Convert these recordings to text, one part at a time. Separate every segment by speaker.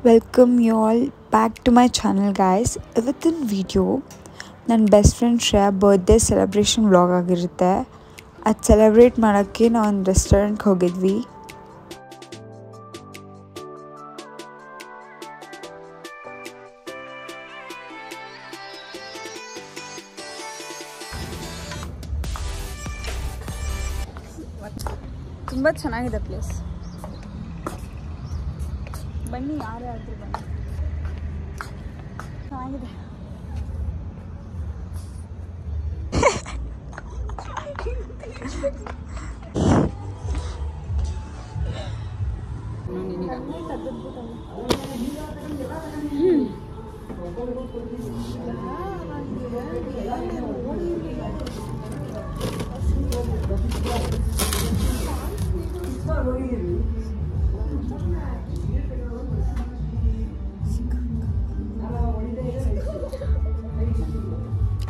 Speaker 1: Welcome you all back to my channel guys. Within video ನನ್ನ best friend Shreya birthday celebration vlog ಆಗಿರುತ್ತೆ. ಅದು celebrate ಮಾಡೋಕ್ಕೆ ನಾವು ಒಂದು ರೆಸ್ಟೋರೆಂಟ್ಗೆ ಹೋಗಿದ್ವಿ. ತುಂಬ ಚೆನ್ನಾಗಿದೆ ಪ್ಲೇಸ್. ಬನ್ನಿ, ಯಾರೇ ಆದರೂ ಬನ್ನಿ, ಚೆನ್ನಾಗಿದೆ.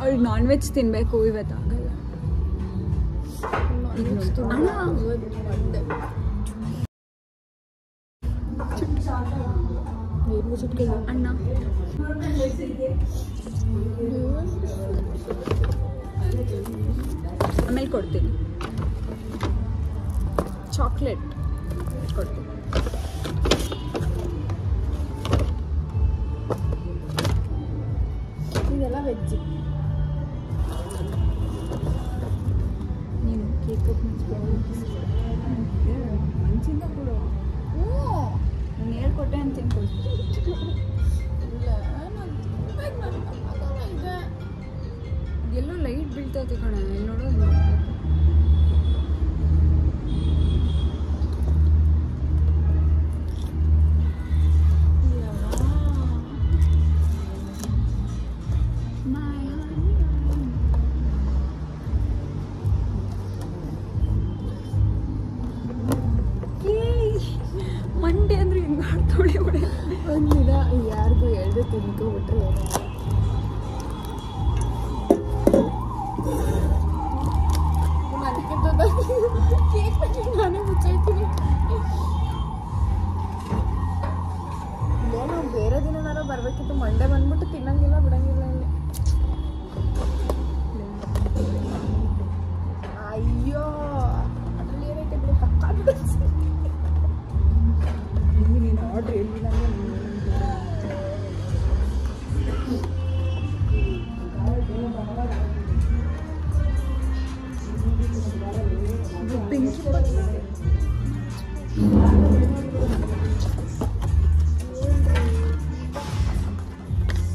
Speaker 1: ಅವ್ರಿಗೆ ನಾನ್ ವೆಜ್ ತಿನ್ನಬೇಕು, ಇವತ್ತು ಆಗಲ್ಲ. ಅಣ್ಣ ಆಮೇಲೆ ಕೊಡ್ತೀನಿ, ಚಾಕ್ಲೇಟ್ ಕೊಡ್ತೀನಿ. ಇದೆಲ್ಲ ವೆಜ್. ನೀನು ಕೇಕ್ ಮಂಚಿಂದ ಕೊಡು. ನಾನು ಹೇಳ್ಕೊಟ್ಟೆ ಅಂತ ಎಲ್ಲೋ ಲೈಟ್ ಬೀಳ್ತೈತಿ ಕಣ, ನೋಡೋದು. ಮಂಡೆ ಅಂದ್ರೆ ಹಿಂಗೆ ಆಡ್ತೋಳಿ ಹೊಡೆ ಒಂದಿನ ಯಾರಿಗೂ ಎರಡು ತಿನ್ಕೊಬಿಟ್ರೆ ನಾನೇ ಮುಚ್ಚಾಯ್ತೀನಿ. ನಾವು ಬೇರೆ ದಿನ ಬರ್ಬೇಕಿತ್ತು, ಮಂಡೆ ಬಂದ್ಬಿಟ್ಟು ತಿನ್ನಂಗಿಲ್ಲ ಬಿಡಂಗಿಲ್ಲ ಇಲ್ಲಿ. ಅಯ್ಯೋ, ಅದ್ರಲ್ಲಿ ಏನೈತೆ ಬಿಡು, ನೀನು ಆರ್ಡ್ರ್ ಹೇಳಿಲ್ಲ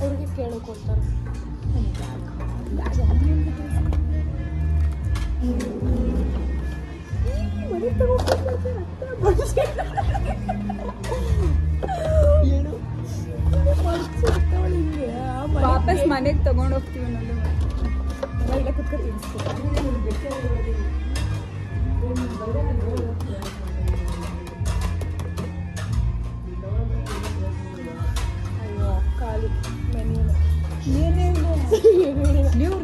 Speaker 1: ಅವ್ರಿಗೆ ಕೇಳೋ ಕೊಡ್ತಾರೆ. ವಾಪಸ್ ಮನೆಗೆ ತಗೊಂಡು ಹೋಗ್ತೀವಿ. ನಾನು ಕುತ್ಕೊ ಅಯ್ಯೋ ಖಾಲಿ ಮೆನ್ಯೂ ಏನೇನು ನೀವು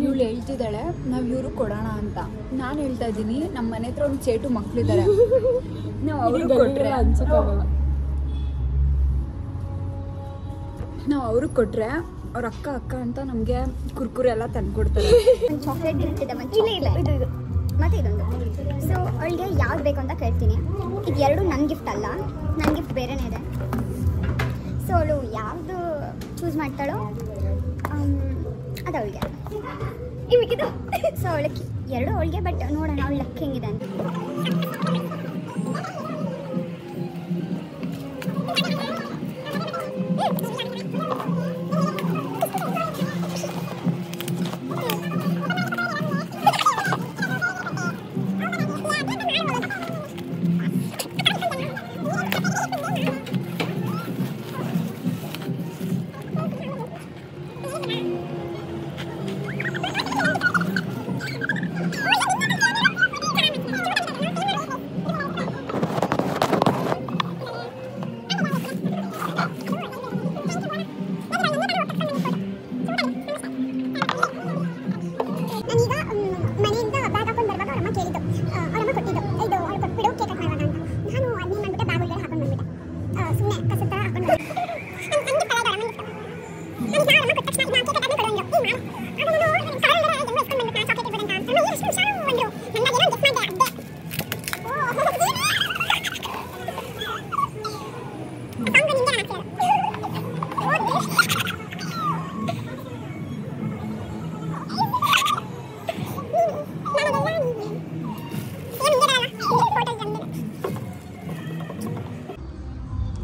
Speaker 2: ಇವಳು ಹೇಳ್ತಿದ್ದಾಳೆ ನಾವು ಇವ್ರು ಕೊಡೋಣ ಅಂತ. ನಾನು ಹೇಳ್ತಾ ಇದ್ದೀನಿ ನಮ್ಮ ಮನೆ ಹತ್ರ ಒಂದು ಚೇಟು ಮಕ್ಳಿದ್ದಾರೆ, ನಾವು ಅವ್ರಿಗೆ ಕೊಟ್ರೆ ಅವ್ರ ಅಕ್ಕ ಅಂತ ನಮಗೆ ಕುರ್ಕುರೆ ಎಲ್ಲ ತಂದ್ಕೊಡ್ತಾರೆ.
Speaker 3: ಚಾಕ್ಲೇಟ್ ಗಿಫ್ಟ್ ಇದೆ ಮತ್ತೆ ಇದೊಂದು. ಸೊ ಅವಳಿಗೆ ಯಾವ್ದು ಬೇಕು ಅಂತ ಕೇಳ್ತೀನಿ. ಇದು ಎರಡು ನನ್ನ ಗಿಫ್ಟ್ ಅಲ್ಲ, ನನ್ನ ಗಿಫ್ಟ್ ಬೇರೆನೇ ಇದೆ. ಸೊ ಅವಳು ಯಾವುದು ಚೂಸ್ ಮಾಡ್ತಾಳೋ ಅದು ಅವಳಿಗೆ. ಸೊ ಅವಳಿಗೆ ಎರಡು ಅವಳಿಗೆ, ಬಟ್ ನೋಡೋಣ ಅವಳು ಲಕ್ ಹೆಂಗಿದೆ ಅಂತ.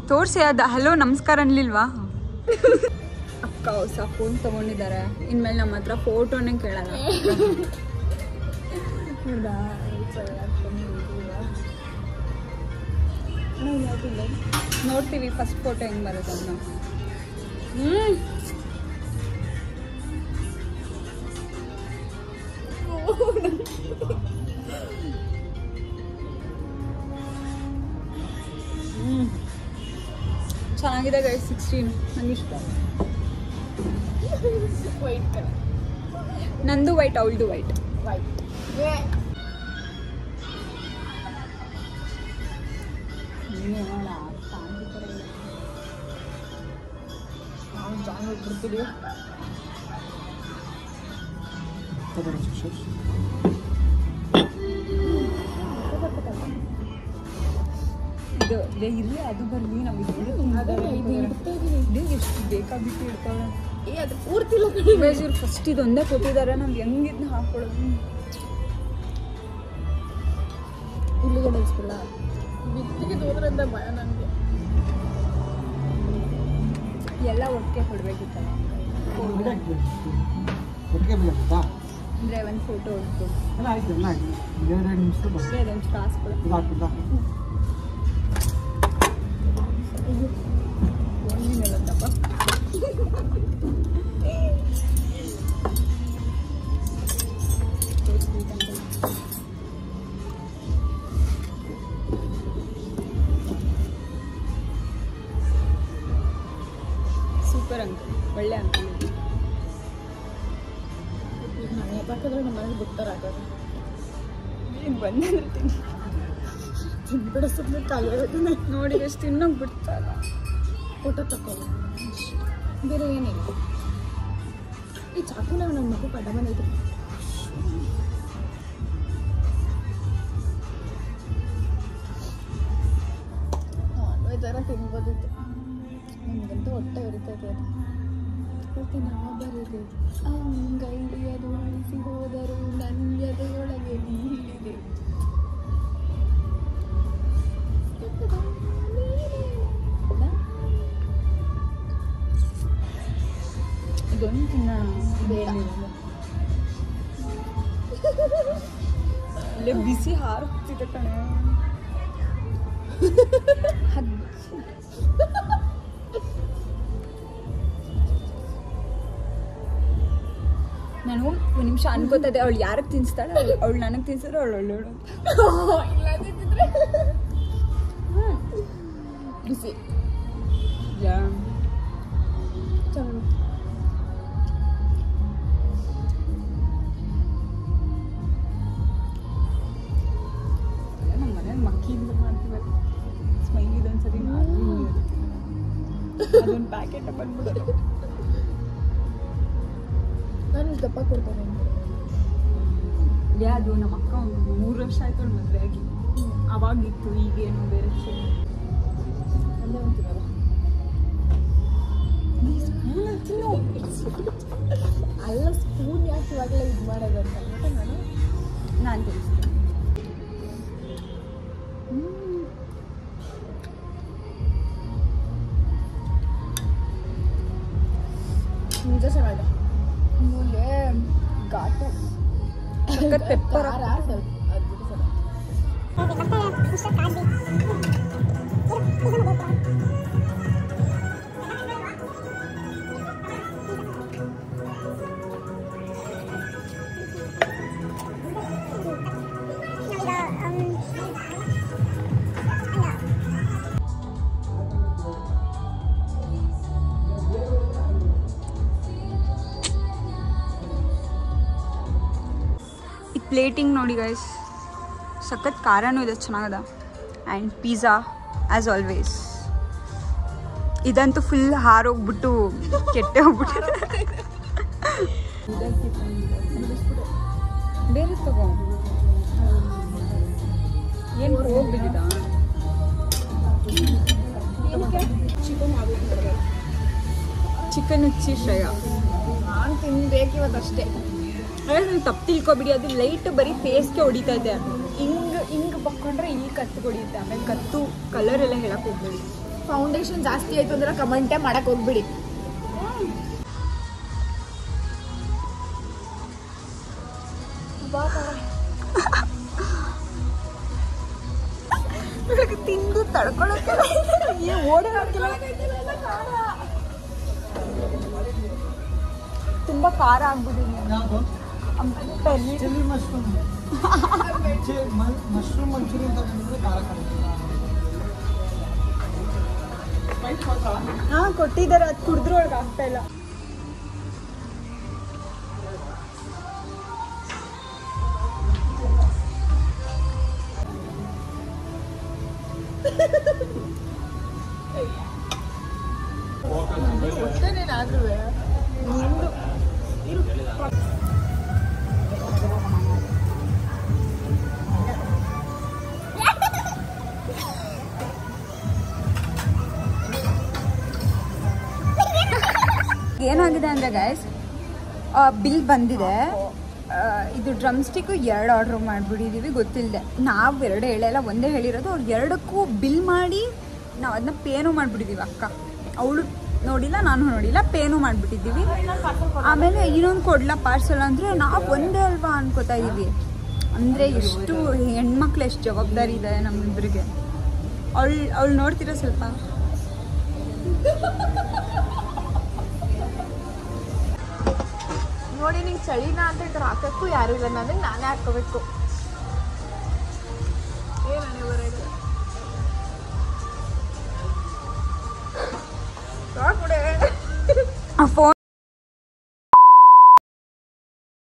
Speaker 2: ತೋರಿಸಿ ಅದು ಹಲೋ ನಮಸ್ಕಾರ ಅನ್ಲಿಲ್ವಾ? ಅಕ್ಕ ಹೊಸ ಫೋನ್ ತಗೊಂಡಿದ್ದಾರೆ, ಇನ್ಮೇಲೆ ನಮ್ಮ ಹತ್ರ ಫೋಟೋನೇ ಕೇಳಲ್ಲ. ನೋಡ್ತೀವಿ ಫಸ್ಟ್ ಫೋಟೋ ಹೆಂಗ್ ಬರುತ್ತೆ ಅದನ್ನ. ಚೆನ್ನಾಗಿದೆ ಗೈಸ್. 16 ನಂಗೆ ಇಷ್ಟ. ವೈಟ್ ಕಲರ್, ನಂದು ವೈಟ್, ಅವಳದು ವೈಟ್. ಇದು ಇರಲಿ, ಅದು ಬರಲಿ. ನಾವು ಎಷ್ಟು ಬೇಕಾಬಿಟ್ಟು ಇಡ್ತಾವೆ. ಅದು ಪೂರ್ತಿ ಇವ್ರು ಫಸ್ಟ್ ಇದೊಂದೇ ಕೊಟ್ಟಿದ್ದಾರೆ, ನಾವು ಹೆಂಗಿದ್ನ ಹಾಕೊಳ್ಳೋದು. ಇಲ್ಲಿಗೆ ಬೆಳೆಸ್ಬಿಡ, ಬಿತ್ತಿಗೆ ಹೋದ್ರಿಂದ ಭಯ ನನಗೆ. ಎಲ್ಲ ಒಟ್ಟಿಗೆ ಕೊಡ್ಬೇಕಿತ್ತಲ್ಲ, ಅಂದರೆ ಒಂದು ಫೋಟೋ ಹೊಡ್ತು ಅದೊಂದು ಕಾಸು ಕೊಡ. ಸೂಪರ್ ಅಂಕಲ್, ಒಳ್ಳೆ ಅಂಕಲ್. ಮನೆ ಪಕ್ಕದ್ರೆ ನಮ್ಮ ಮನೇಲಿ ಬಿಡ್ತಾರಾಗೋದು. ಏನು ಬಂದ್ರೆ ಬಿಡಿಸಿದ್ರೆ ಖಾಲಿ ಆಗುತ್ತೆ. ನೋಡಿ ಎಷ್ಟು ತಿನ್ನೋಗಿ ಬಿಡ್ತಾರ. ಫೋಟೋ ತಗೊಳ್ಳಿ, ಬೇರೆ ಏನಿಲ್ಲ. ಈ ಚಾಕುನ ನನ್ನ ಮಗು ಪಡ ಬಂದೈತೆ. ಈ ಥರ ತಿನ್ಬೋದಿತ್ತು. ನನಗಂತೂ ಹೊಟ್ಟೆ ಇರ್ತೈತೆ. ಅದು ನಾವು ಬರೀದೆ ಅಂಗೈಲಿ ಅದು ಅಳಿಸಿ ಹೋದರು ನನ್ನ ಎದೆಯೊಳಗೆ ನೀರಿದೆ. ಬೇಡ ಅಲ್ಲೇ ಬಿಸಿ ಹಾರುತ್ತಿದೆ ಕಣೆ. ನಾನು ಒಂದು ನಿಮಿಷ ಅನ್ಕೋತದೆ ಅವಳು ಯಾರಿಗೆ ತಿನ್ಸ್ತಾಳೆ, ಅವಳು ನನಗೆ ತಿನ್ಸಿದ್ರೆ ಅವಳು ಒಳ್ಳೆಯವಳು. ಇಲ್ಲ ಬಿಸಿ ನಮ್ಮ ಮನೇಲಿ ಮಕ್ಕಿಯಿಂದ ಮಾಡ್ತೀವಲ್ಲ, ಸ್ಮೈಲಿದು ಒಂದ್ಸರಿ ಅದೊಂದು ಪ್ಯಾಕೆಟ್ ಬಂದ್ಬಿಡೋದು. ನಾನು ದಪ್ಪ ಕೊಡ್ತೇನೆ. ಅದು ನಮ್ಮ ಅಕ್ಕ ಒಂದು 3 ವರ್ಷ ಆಯ್ತು ಅವ್ಳು ಮದುವೆ ಆಗಿ. ಅವಾಗಿತ್ತು, ಈಗೇನು ಬೇರೆ ಅಲ್ಲೇ ಅಂತೀವಲ್ಲ. ಅಲ್ಲ ಸ್ಪೂನ್ ಯಾಕೆ ಇವಾಗಲೇ ಇದು ಮಾಡೋದು ಅಂತ ನಾನು ತಿಳಿಸ್ತೀನಿ. ನಿಜ ಚೆನ್ನಾಗಿದೆ. ಮೂಲೆ ಘಾಟು ಪೆಪ್ಪರ್ ಪ್ಲೇಟಿಂಗ್ ನೋಡಿ ಗೈಸ್, ಸಖತ್ ಖಾರನೂ ಇದೆ, ಚೆನ್ನಾಗದ. And pizza as always. ಇದಂತೂ ಫುಲ್ ಹಾರೋಗ್ಬಿಟ್ಟು ಕೆಟ್ಟೆ ಹೋಗ್ಬಿಟ್ಟು. ಬೇರೆ ತಗೋ, ಏನು ಹೋಗ್ಬಿಟ್ಟಿದ. ಚಿಕನ್ ಉಚ್ಚಿ ಶ್ರೇಯ ನಾನು ತಿನ್ಬೇಕು ಇವತ್ತಷ್ಟೇ. ನೀವು ತಪ್ಪು ತಿಳ್ಕೊಬಿಡಿ, ಅದು ಲೈಟ್ ಬರೀ ಫೇಸ್ಗೆ ಹೊಡಿತಾ ಇದೆ. ಹಿಂಗೆ ಬಕ್ಕೊಂಡ್ರೆ ಇಲ್ಲಿ ಕತ್ತು ಹೊಡಿಯುತ್ತೆ. ಆಮೇಲೆ ಕತ್ತು ಕಲರ್ ಎಲ್ಲ ಹೇಳಕ್ಕೆ ಹೋಗ್ಬೇಡಿ. ಫೌಂಡೇಶನ್ ಜಾಸ್ತಿ ಆಯ್ತು ಅಂದ್ರೆ ಕಮೆಂಟೇ ಮಾಡಕ್ಕೆ ಹೋಗ್ಬಿಡಿ. ತಿಂದು ತಡ್ಕೊಳಕ್ಕೆ ತುಂಬ ಖಾರ ಆಗ್ಬಿಟ್ಟಿದೆ. ಹಾಂ ಕೊಟ್ಟಿದ್ದಾರೆ, ಅದು ಕುಡಿದ್ರೂ ಒಳಗೆ ಆಗ್ತಾ ಇಲ್ಲ. ಏನಾಗಿದೆ ಅಂದರೆ ಗೈಸ್, ಬಿಲ್ ಬಂದಿದೆ. ಇದು ಡ್ರಮ್ ಸ್ಟಿಕ್ಕು 2 ಆರ್ಡ್ರ್ ಮಾಡಿಬಿಟ್ಟಿದ್ದೀವಿ ಗೊತ್ತಿಲ್ಲದೆ. ನಾವು 2 ಹೇಳಲ್ಲ, ಒಂದೇ ಹೇಳಿರೋದು. ಅವ್ರು 2ಕ್ಕೂ ಬಿಲ್ ಮಾಡಿ ನಾವು ಅದನ್ನ ಪೇನೂ ಮಾಡಿಬಿಟ್ಟಿದ್ದೀವಿ. ಅಕ್ಕ ಅವಳು ನೋಡಿಲ್ಲ, ನಾನು ನೋಡಿಲ್ಲ, ಪೇನೂ ಮಾಡಿಬಿಟ್ಟಿದ್ದೀವಿ. ಆಮೇಲೆ ಇನ್ನೊಂದು ಕೊಡ್ಲಾ ಪಾರ್ಸಲ್ ಅಂದರೆ ನಾವು ಒಂದೇ ಅಲ್ವಾ ಅನ್ಕೋತಾ ಇದ್ದೀವಿ. ಅಂದರೆ ಎಷ್ಟು ಹೆಣ್ಮಕ್ಳು ಎಷ್ಟು ಜವಾಬ್ದಾರಿ ಇದೆ ನಮ್ಮಿಬ್ಬರಿಗೆ. ಅವಳು ನೋಡ್ತೀರಾ ಸ್ವಲ್ಪ? ನೋಡಿ, ನಿಂಗೆ ಚಳಿನ ಅಂತ ಈ ಥರ ಹಾಕೋಕ್ಕೂ ಯಾರು ಇಲ್ಲ, ನನಗೆ ನಾನೇ ಹಾಕ್ಕೋಬೇಕು. ಏನೇ ಬರೋದು ಫೋನ್